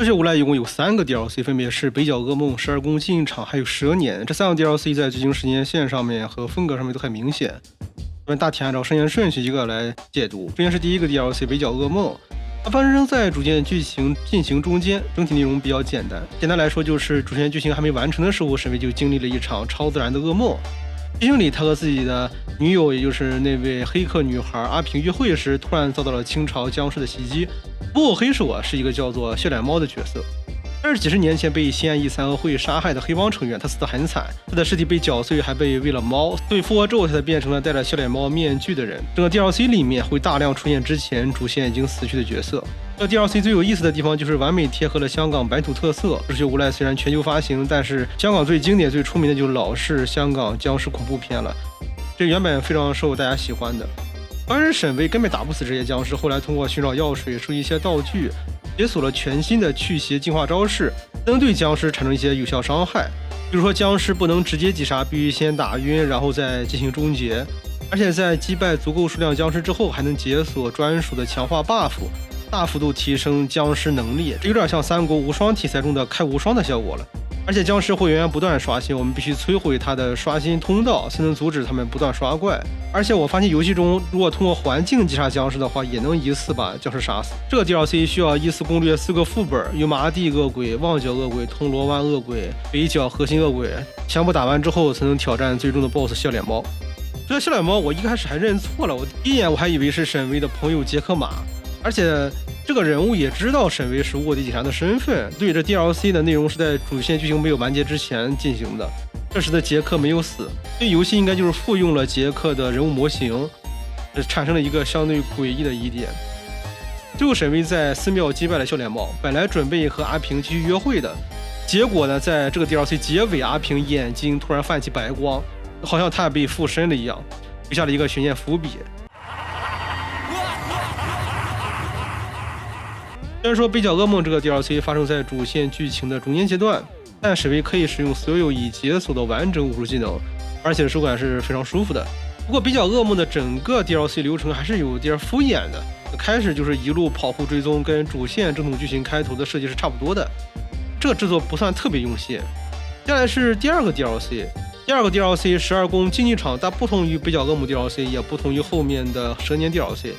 热血无赖一共有3个 DLC， 分别是北角噩梦、12宫禁场还有蛇年。这3个 DLC 在剧情时间线上面和风格上面都很明显。我们大体按照时间顺序一个来解读。首先是第一个 DLC 北角噩梦，它发生在主线剧情进行中间，整体内容比较简单。简单来说就是主线剧情还没完成的时候，沈巍就经历了一场超自然的噩梦。剧情里他和自己的女友，也就是那位黑客女孩阿平约会时，突然遭到了清朝僵尸的袭击。幕后黑手是一个叫做笑脸猫的角色，但是几十年前被西安一三合会杀害的黑帮成员，他死得很惨，他的尸体被绞碎，还被喂了猫，所以复活之后他才变成了戴着笑脸猫面具的人。整个 DLC 里面会大量出现之前主线已经死去的角色。这 DLC 最有意思的地方就是完美贴合了香港本土特色。热血无赖虽然全球发行，但是香港最经典最出名的就是老式香港僵尸恐怖片了，这原本非常受大家喜欢的。当然沈巍根本打不死这些僵尸，后来通过寻找药水、收集一些道具，解锁了全新的驱邪净化招式，能对僵尸产生一些有效伤害。比如说僵尸不能直接击杀，必须先打晕，然后再进行终结。而且在击败足够数量僵尸之后，还能解锁专属的强化 buff， 大幅度提升僵尸能力，这有点像三国无双题材中的开无双的效果了。而且僵尸会源源不断刷新，我们必须摧毁它的刷新通道，才能阻止他们不断刷怪。而且我发现游戏中如果通过环境击杀僵尸的话，也能一次把僵尸杀死。这个 DLC 需要依次攻略4个副本，有麻地恶鬼、旺角恶鬼、铜锣湾恶鬼、北角核心恶鬼，全部打完之后才能挑战最终的 BOSS 笑脸猫。这个笑脸猫我一开始还认错了，我第一眼我还以为是沈巍的朋友杰克马，而且这个人物也知道沈巍是卧底警察的身份。对，这 DLC 的内容是在主线剧情没有完结之前进行的，这时的杰克没有死，所以游戏应该就是复用了杰克的人物模型，产生了一个相对诡异的疑点。最后沈巍在寺庙击败了笑脸猫，本来准备和阿平继续约会的，结果呢，在这个 DLC 结尾，阿平眼睛突然泛起白光，好像他被附身了一样，留下了一个悬念伏笔。虽然说北角噩梦这个 DLC 发生在主线剧情的中间阶段，但沈巍可以使用所有已解锁的完整武术技能，而且手感是非常舒服的。不过北角噩梦的整个 DLC 流程还是有点敷衍的，开始就是一路跑酷追踪，跟主线正统剧情开头的设计是差不多的，这个制作不算特别用心。接下来是第二个 DLC， 第二个 DLC 12宫竞技场，它不同于北角噩梦 DLC， 也不同于后面的蛇年 DLC，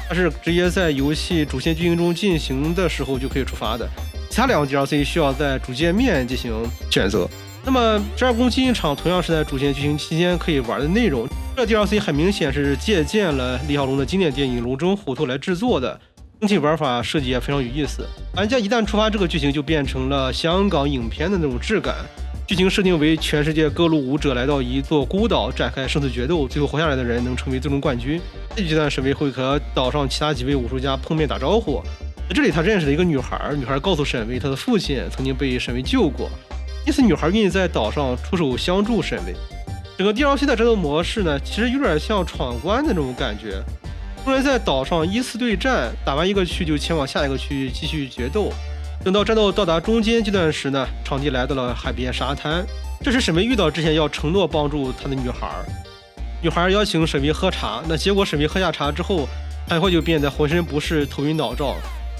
它是直接在游戏主线剧情中进行的时候就可以触发的，其他2个 DLC 需要在主界面进行选择。那么12宫竞技场同样是在主线剧情期间可以玩的内容，这 DLC 很明显是借鉴了李小龙的经典电影《龙争虎斗》来制作的，整体玩法设计也非常有意思。玩家一旦触发这个剧情，就变成了香港影片的那种质感。剧情设定为全世界各路武者来到一座孤岛展开生死决斗，最后活下来的人能成为最终冠军。这阶段沈巍会和岛上其他几位武术家碰面打招呼，在这里他认识了一个女孩，女孩告诉沈巍她的父亲曾经被沈巍救过，因此女孩愿意在岛上出手相助沈巍。整个 DLC 的战斗模式呢，其实有点像闯关的那种感觉，众人在岛上依次对战，打完一个区就前往下一个区继续决斗。等到战斗到达中间阶段时呢，场地来到了海边沙滩，这时沈巍遇到之前要承诺帮助他的女孩，女孩邀请沈巍喝茶，那结果沈巍喝下茶之后，很快就变得浑身不适、头晕脑胀，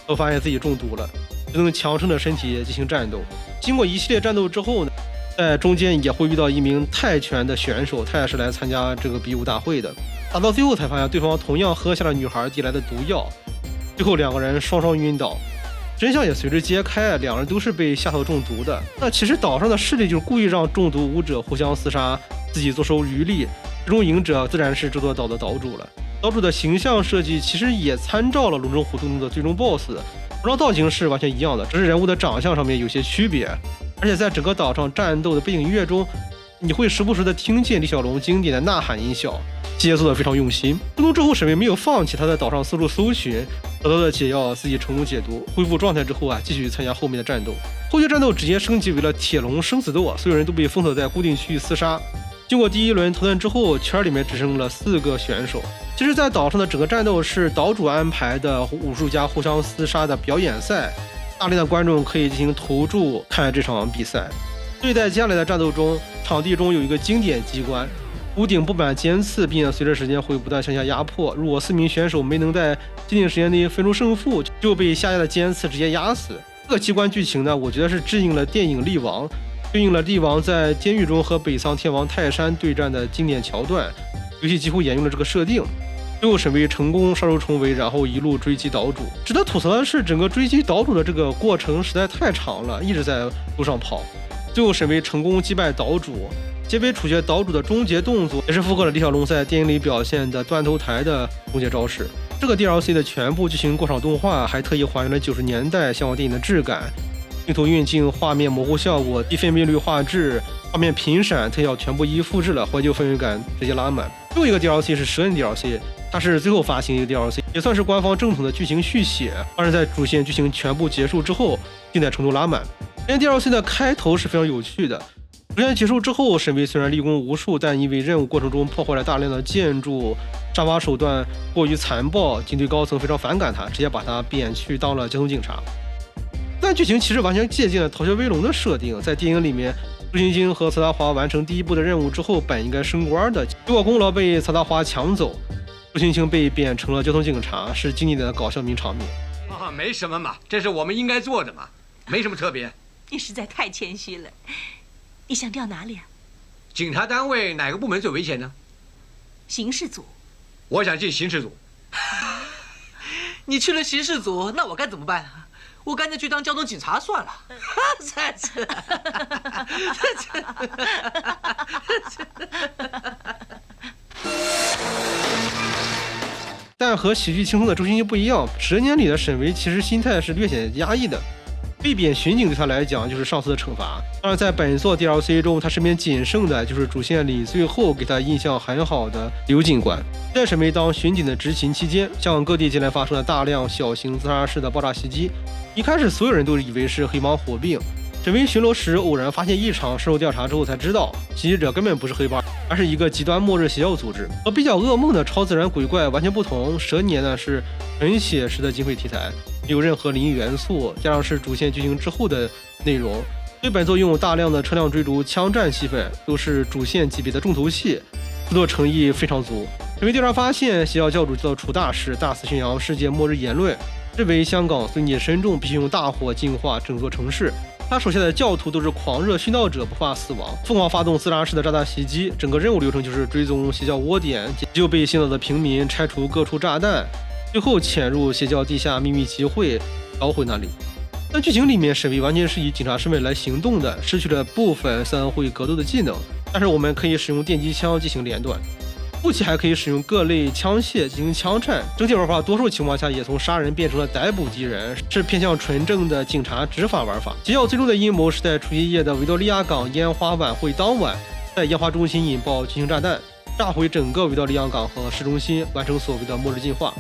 都发现自己中毒了，只能强撑着身体进行战斗。经过一系列战斗之后呢，在中间也会遇到一名泰拳的选手，他也是来参加这个比武大会的。打到最后才发现对方同样喝下了女孩递来的毒药，最后2个人双双晕倒。真相也随之揭开，2人都是被下头中毒的。那其实岛上的势力就是故意让中毒武者互相厮杀，自己坐收渔利，最终赢者自然是这座岛的岛主了。岛主的形象设计其实也参照了龙争虎斗中的最终 BOSS， 服装造型是完全一样的，只是人物的长相上面有些区别。而且在整个岛上战斗的背景音乐中，你会时不时的听见李小龙经典的呐喊音效，节奏的非常用心。成功之后，沈巍没有放弃，他在岛上四处搜寻，得到的解药自己成功解读，恢复状态之后继续参加后面的战斗。后续战斗直接升级为了铁笼生死斗，所有人都被封锁在固定区域厮杀。经过第1轮投弹之后，圈里面只剩了4个选手。其实，在岛上的整个战斗是岛主安排的武术家互相厮杀的表演赛，大量的观众可以进行投注看这场比赛。对待接下来的战斗中，场地中有一个经典机关，屋顶布满尖刺，并且随着时间会不断向下压迫。如果4名选手没能在既定时间内分出胜负，就被下压的尖刺直接压死。这个机关剧情呢，我觉得是致敬了电影《力王》，对应了力王在监狱中和北苍天王泰山对战的经典桥段，游戏几乎沿用了这个设定。最后沈巍成功杀入重围，然后一路追击岛主。值得吐槽的是，整个追击岛主的这个过程实在太长了，一直在路上跑。最后沈巍成功击败岛主，结尾处决岛主的终结动作也是符合了李小龙在电影里表现的断头台的终结招式。这个 DLC 的全部剧情过场动画还特意还原了90年代香港电影的质感，镜头运镜、画面模糊效果、低分辨率画质、画面频闪特效全部一一复制了，怀旧氛围感直接拉满。最后一个 DLC 是蛇人 DLC， 它是最后发行一个 DLC， 也算是官方正统的剧情续写，但是在主线剧情全部结束之后，精彩程度拉满。这 DLC 的开头是非常有趣的。主线结束之后，沈巍虽然立功无数，但因为任务过程中破坏了大量的建筑，杀伐手段过于残暴，警队高层非常反感他，直接把他贬去当了交通警察。但剧情其实完全借鉴了《逃学威龙》的设定，在电影里面，朱晶晶和曹达华完成第一步的任务之后，本应该升官的，结果功劳被曹达华抢走，朱晶晶被贬成了交通警察，是经典的搞笑名场面。没什么嘛，这是我们应该做的嘛，没什么特别。你实在太谦虚了。你想调哪里啊？警察单位哪个部门最危险呢？刑事组。我想进刑事组。你去了刑事组，那我该怎么办啊？我干脆去当交通警察算了。但和喜剧轻松的周星星不一样，10年里的沈巍其实心态是略显压抑的。被贬巡警对他来讲就是上司的惩罚。当然，在本作 DLC 中，他身边仅剩的就是主线里最后给他印象很好的刘警官。在沈巍当巡警的执勤期间，香港各地接连发生了大量小型自杀式的爆炸袭击。一开始，所有人都以为是黑帮火并。沈巍巡逻时偶然发现异常，深入调查之后才知道，袭击者根本不是黑帮，而是一个极端末日邪教组织。和比较噩梦的超自然鬼怪完全不同，蛇年呢是很写实的警匪题材，没有任何灵异元素，加上是主线剧情之后的内容，所以本作拥有大量的车辆追逐、枪战戏份，都是主线级别的重头戏，制作诚意非常足。沈巍调查发现，邪教教主就要出大事，大肆宣扬世界末日言论，认为香港罪孽深重，必须用大火净化整座城市。他手下的教徒都是狂热殉道者，不怕死亡，疯狂发动自杀式的炸弹袭击。整个任务流程就是追踪邪教窝点，解救被洗脑的平民，拆除各处炸弹，最后潜入邪教地下秘密集会，捣毁那里。但剧情里面，沈巍完全是以警察身份来行动的，失去了部分三会格斗的技能，但是我们可以使用电击枪进行连段。后期还可以使用各类枪械进行枪战，整体玩法多数情况下也从杀人变成了逮捕敌人，是偏向纯正的警察执法玩法。邪教最终的阴谋是在除夕夜的维多利亚港烟花晚会当晚，在烟花中心引爆巨型炸弹，炸毁整个维多利亚港和市中心，完成所谓的末日进化。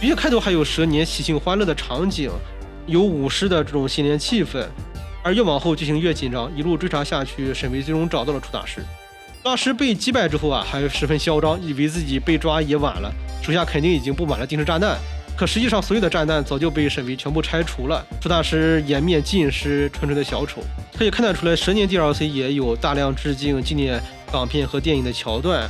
游戏开头还有蛇年喜庆欢乐的场景，有舞狮的这种新年气氛，而越往后剧情越紧张，一路追查下去，沈巍最终找到了出大师。大师被击败之后啊，还十分嚣张，以为自己被抓也晚了，手下肯定已经布满了定时炸弹。可实际上，所有的炸弹早就被沈巍全部拆除了。出大师颜面尽失，纯纯的小丑。可以看得出来，蛇年 DLC 也有大量致敬纪念港片和电影的桥段，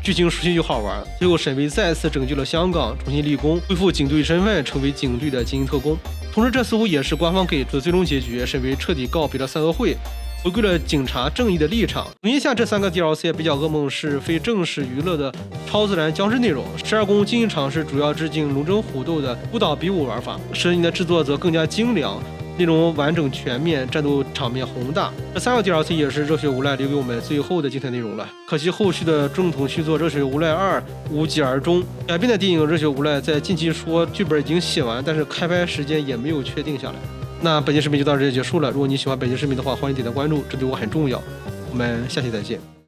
剧情熟悉又好玩。最后，沈巍再次拯救了香港，重新立功，恢复警队身份，成为警队的精英特工。同时，这似乎也是官方给出的最终结局，沈巍彻底告别了三合会，回归了警察正义的立场。总结下这3个 DLC， 比较噩梦是非正式娱乐的超自然僵尸内容，12宫竞技场是主要致敬龙争虎斗的孤岛比武玩法，蛇年的制作则更加精良，内容完整全面，战斗场面宏大。这3个 DLC 也是热血无赖留给我们最后的精彩内容了。可惜后续的正统续作《热血无赖2》无疾而终。改编的电影《热血无赖》在近期说剧本已经写完，但是开拍时间也没有确定下来。那本期视频就到这里结束了。如果你喜欢本期视频的话，欢迎点赞关注，这对我很重要。我们下期再见。